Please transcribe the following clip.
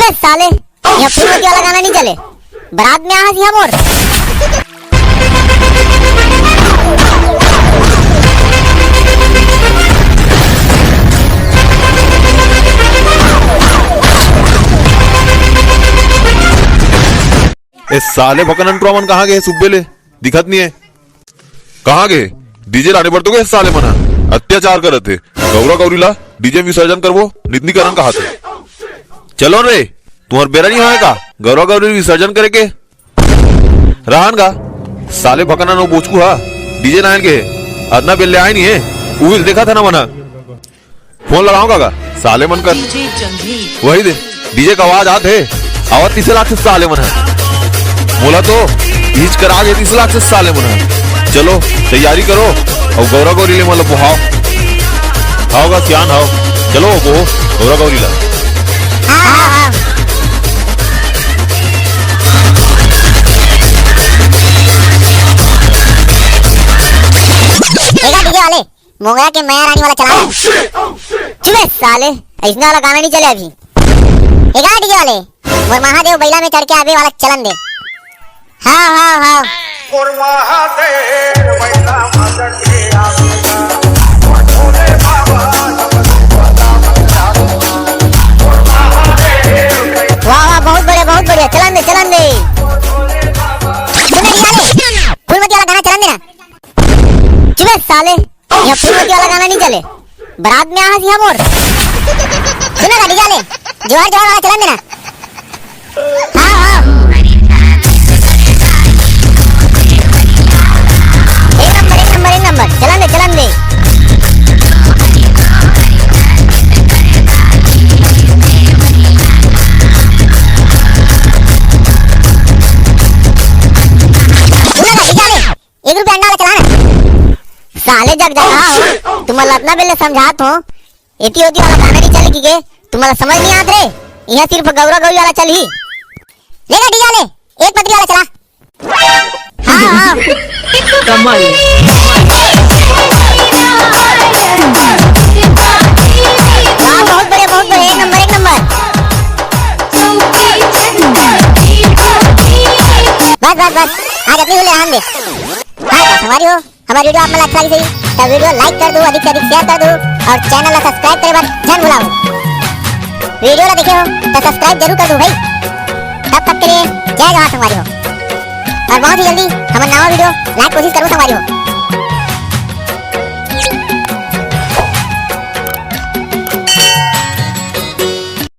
चुबे साले, यहाँ फूलमती वाला गाना नहीं चले, बारात में आ यहाँ मोर। ए साले भकनन प्रमाण कहाँ गए सुब्बेले दिखत नहीं है। कहाँ गए डीजे लाने पड़ते गए साले मना अत्याचार करत थे गौरा गौरीला डीजे विसर्जन करवो नितनीकरण कहा थे। चलो रे तुम्हार बेरा नहीं होएगा गौरा गौरी विसर्जन करे के रहन गा साले भकनन वो बोचकू हा डीजे नायन के अदना बेले आए नहीं है वो देखा था ना मना फोन लगाऊंगा गा साले मन कर वही दे डीजे का आवाज आते आवाज 30 लाख से साले मना बोला तो बीच कर आगे 30 लाख से साले मना। चलो तैयारी करो और गौरा गौरी ले मतलब बुहाओ आओगा सियान आओ चलो वो गौरा गौरी ला। डीजे वाले मोगरा के मैया रानी वाला चला चुबे साले ऐसा वाला गाना नहीं चले अभी। डीजे वाले और महादेव बैला में चढ़ के आगे वाला चलन दे। हाँ हाँ हाँ और महादेव बैला में चढ़ के वाह वाह बहुत बढ़िया चलन दे फूलमती वाला गाना चलन देना। चुबे साले यहाँ फूलमती वाला गाना नहीं चले, बारात में आ यहाँ मोर। सुना डीजे वाले जोहर जोहर वाला चलन देना। हाँ हाँ एक नंबर चलन दे। साले जग हो तुम्हारा अपना बेले समझात हो एती ओती वाला गाना नहीं चले की तुम्हारा समझ नहीं आत रे यहाँ सिर्फ गौरा गौरी वाला चल ही लेगा डीजे वाले एक पत्री वाला चला। हाँ हाँ कमाल बहुत बढ़िया एक नंबर बस आज अपनी बोले आन दे। हाँ हमारी हो हमारी वीडियो आप अच्छा लगी तो वीडियो लाइक कर दो अधिक से अधिक शेयर कर दो और चैनल को सब्सक्राइब करे बाद जन भुलाओ। वीडियो ला देखे हो तो सब्सक्राइब जरूर कर दो भाई। तब तक के लिए जय जवाहर हमारी हो और बहुत ही जल्दी हमारा नया वीडियो लाइक कोशिश करो हमारी हो।